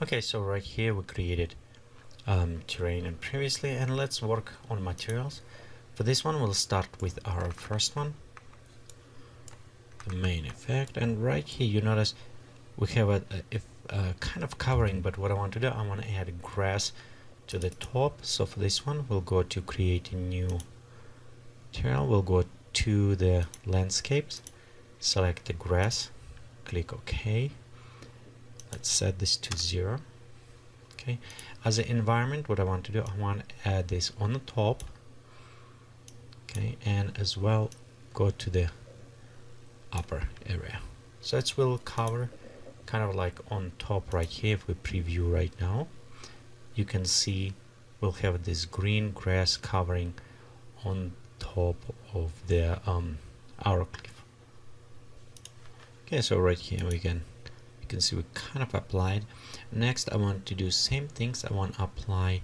Okay, so right here we created terrain and previously, and let's work on materials. For this one we'll start with our first one, the main effect, and right here you notice we have a kind of covering, but what I want to do, I want to add grass to the top. So for this one we'll go to create a new material, we'll go to the landscapes, select the grass, click OK. Let's set this to 0. Okay, as an environment, what I want to do, I want to add this on the top. Okay, and as well go to the upper area, so it will cover kind of like on top right here. If we preview right now, you can see we'll have this green grass covering on top of the our cliff. Okay, so right here you can see we kind of applied. Next I want to do same things. I want to apply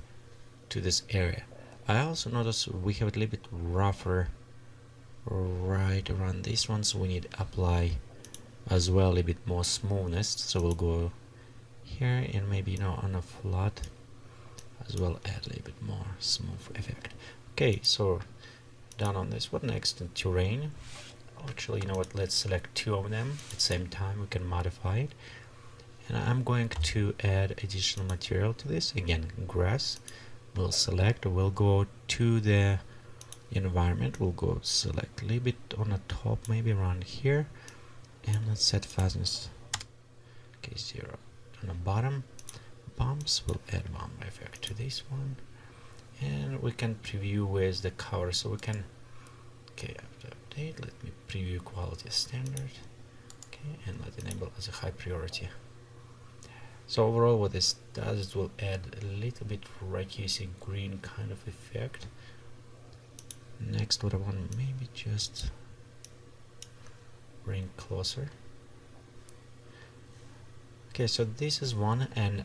to this area. I also notice we have a little bit rougher right around this one, so we need to apply as well a bit more smoothness. So we'll go here and maybe on a flat as well, add a little bit more smooth effect. Okay, so done on this. What next? In terrain. Actually, you know what, let's select 2 of them at the same time. We can modify it, and I'm going to add additional material to this. Again, grass. We'll select, we'll go to the environment, we'll go select a little bit on the top, maybe around here, and let's set fastness, okay, 0. On the bottom, bumps, we'll add bump effect to this one, and we can preview with the cover, so we can, okay, after update, let me preview quality standard, okay, and let enable as a high priority. So overall what this does, it will add a little bit right here, you see green kind of effect. Next, what I want, maybe just bring closer. Okay, so this is one, and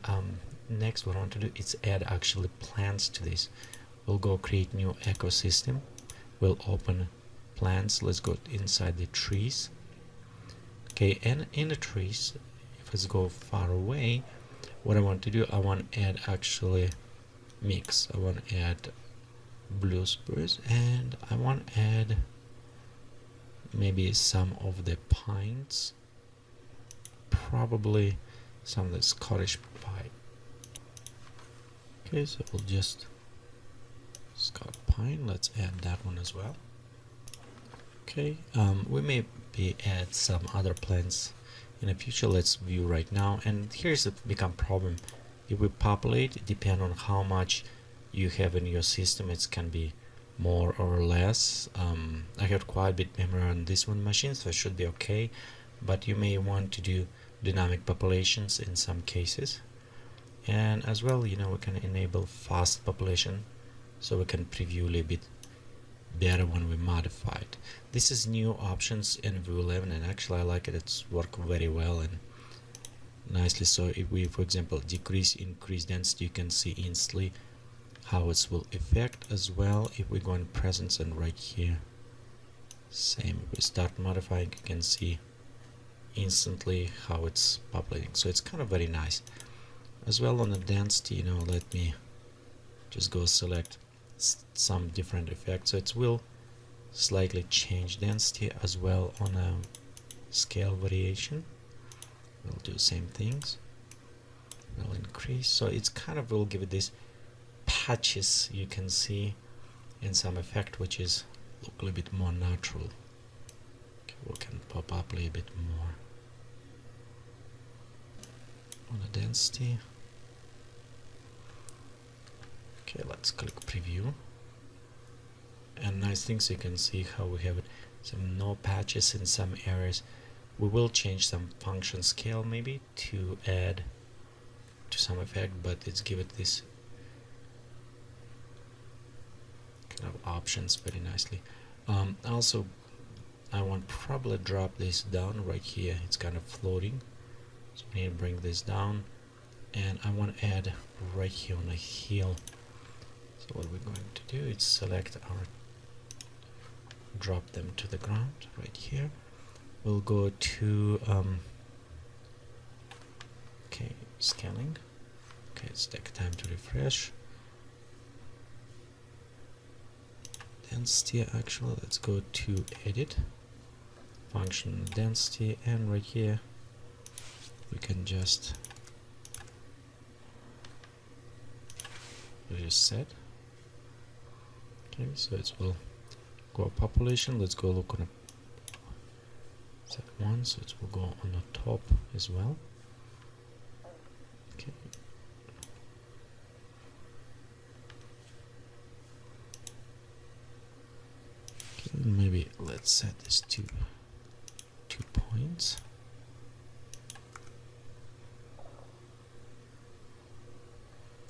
next what I want to do is add actually plants to this. We'll go create new ecosystem, we'll open plants, let's go inside the trees. Okay, and in the trees, if let's go far away, what I want to do, I want to add actually mix. I want to add blue spruce, and I want to add maybe some of the pines, probably some of the Scottish pine. Okay, so we'll just Scott pine, let's add that one as well. Okay, we may add some other plants in the future. Let's view right now, and here's the become problem. If we populate, depend on how much you have in your system, it can be more or less. I have quite a bit memory on this one machine, so it should be okay, but you may want to do dynamic populations in some cases. And as well, we can enable fast population, so we can preview a little bit better when we modify it. This is new options in Vue 11, and actually I like it. It's worked very well and nicely. So if we, for example, increase density, you can see instantly how it will affect. As well, if we go in presence and right here, same, if we start modifying, you can see instantly how it's populating. So it's kind of very nice. As well, on the density, let me just go select some different effects, so it will slightly change density. As well, on a scale variation, we'll do same things, we'll increase, so it's kind of will give it this patches, you can see, in some effect which is look a little bit more natural. Okay, we can pop up a little bit more on the density. Okay, let's click preview, and nice things, you can see how we have some no patches in some areas. We will change some function scale maybe to add to some effect, but it's give it this kind of options very nicely. Also, I want probably drop this down right here, it's kind of floating, so we need to bring this down, and I want to add right here on the heel. So what we're going to do is select our, drop them to the ground right here. We'll go to okay, scaling, Okay, let's take time to refresh. Density, actually, let's go to edit, function density, and right here we can just reset. Okay, so it will go population. Let's go look on a set one, so it will go on the top as well. Okay. Okay, maybe let's set this to 2 points.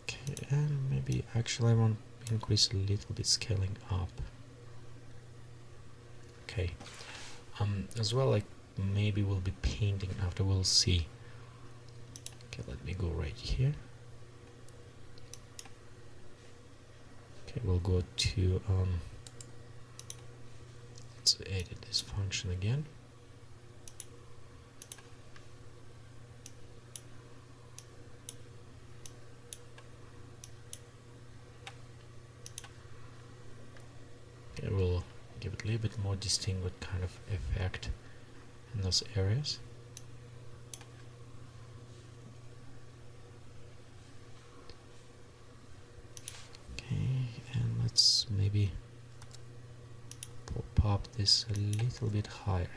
Okay, and maybe actually I want to increase a little bit scaling up. Okay. As well, like maybe we'll be painting after, we'll see. Okay, let me go right here. Okay, we'll go to let's edit this function again. Okay, we'll give it a little bit more distinguished kind of effect in those areas. Okay, and let's maybe pop this a little bit higher.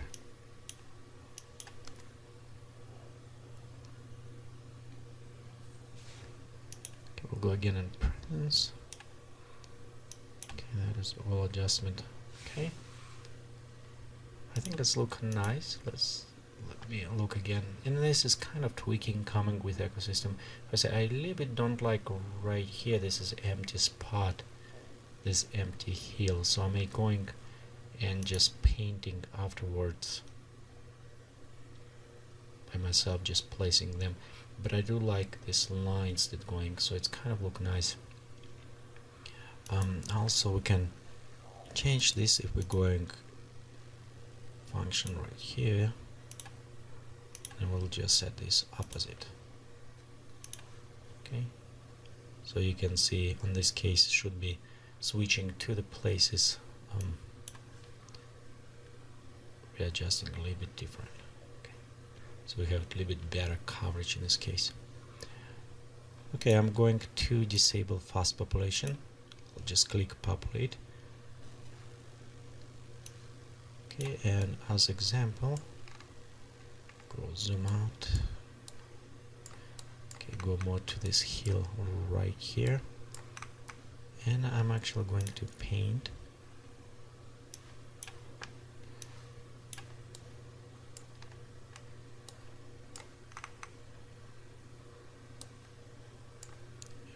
Okay, we'll go again in presence. Okay, that is all adjustment. Okay, I think this looks nice. Let me look again. And this is kind of tweaking coming with ecosystem. I say I a little bit don't like right here. This is empty spot, this empty hill. So I'm going and just painting afterwards by myself, just placing them. But I do like these lines that going, so it's kind of look nice. Also we can change this if we're going function right here, and we'll just set this opposite. Okay, so you can see on this case it should be switching to the places, readjusting a little bit different. Okay, so we have a little bit better coverage in this case. Okay, I'm going to disable fast population. I'll just click populate. Okay, and as example, go zoom out. Okay, go more to this hill right here, and I'm actually going to paint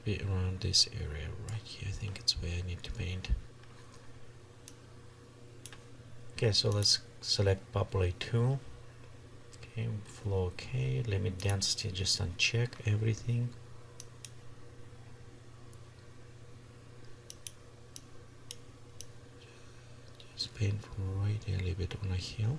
maybe around this area right here. I think it's where I need to paint. Okay, so let's select populate tool. Okay, flow okay, limit density, just uncheck everything. Just paint from right a little bit on a hill.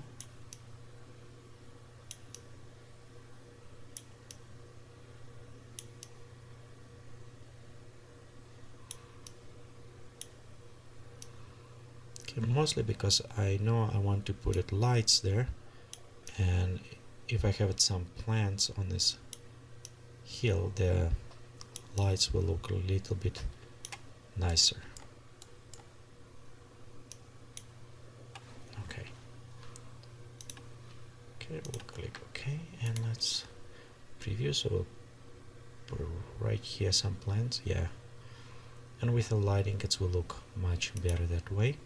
Mostly because I know I want to put it lights there, and if I have some plants on this hill, the lights will look a little bit nicer. Okay, we'll click OK, and let's preview. So we'll put right here some plants, yeah, and with the lighting it will look much better that way.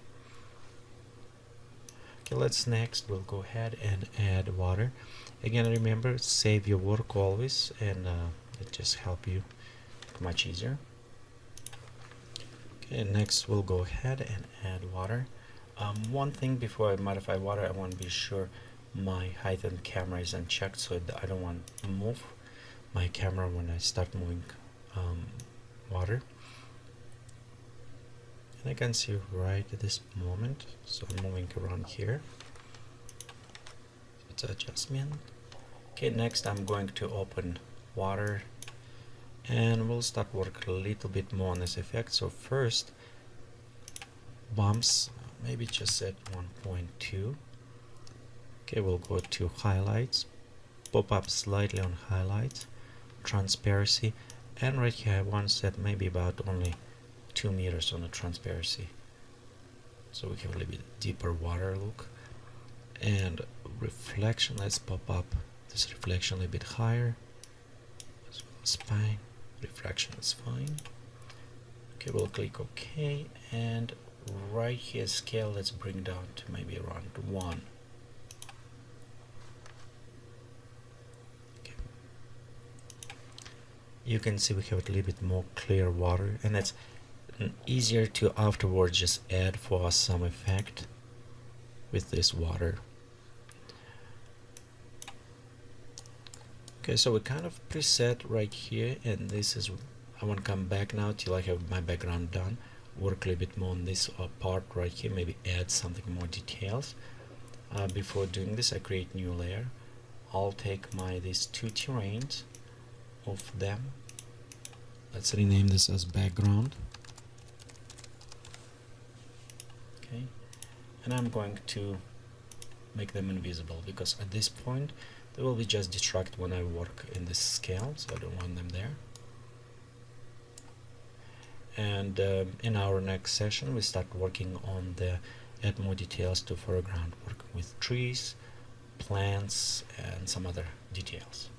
Okay, let's next we'll go ahead and add water. Again, remember, save your work always, and it just help you much easier. Okay, next we'll go ahead and add water. One thing before I modify water, I want to be sure my height on camera is unchecked, so I don't want to move my camera when I start moving water. And I can see right at this moment, so I'm moving around here. It's adjustment. Okay, next I'm going to open water, and we'll start work a little bit more on this effect. So first, bumps, maybe just set 1.2. Okay, we'll go to highlights, pop up slightly on highlights, transparency, and right here I want to set maybe about only 2 meters on the transparency, so we have a little bit deeper water look. And reflection, let's pop up this reflection a little bit higher. It's fine, refraction is fine. Okay, we'll click OK, and right here scale, let's bring down to maybe around 1. Okay. You can see we have a little bit more clear water, and that's easier to afterwards just add for some effect with this water. Okay, so we kind of preset right here, and this is, I want to come back now till I have my background done, work a little bit more on this part right here, maybe add something more details. Before doing this, I create new layer. I'll take these 2 terrains of them. Let's rename this as background. Okay, and I'm going to make them invisible, because at this point they will be just distract when I work in this scale, so I don't want them there. And in our next session we start working on the add more details to foreground, working with trees, plants, and some other details.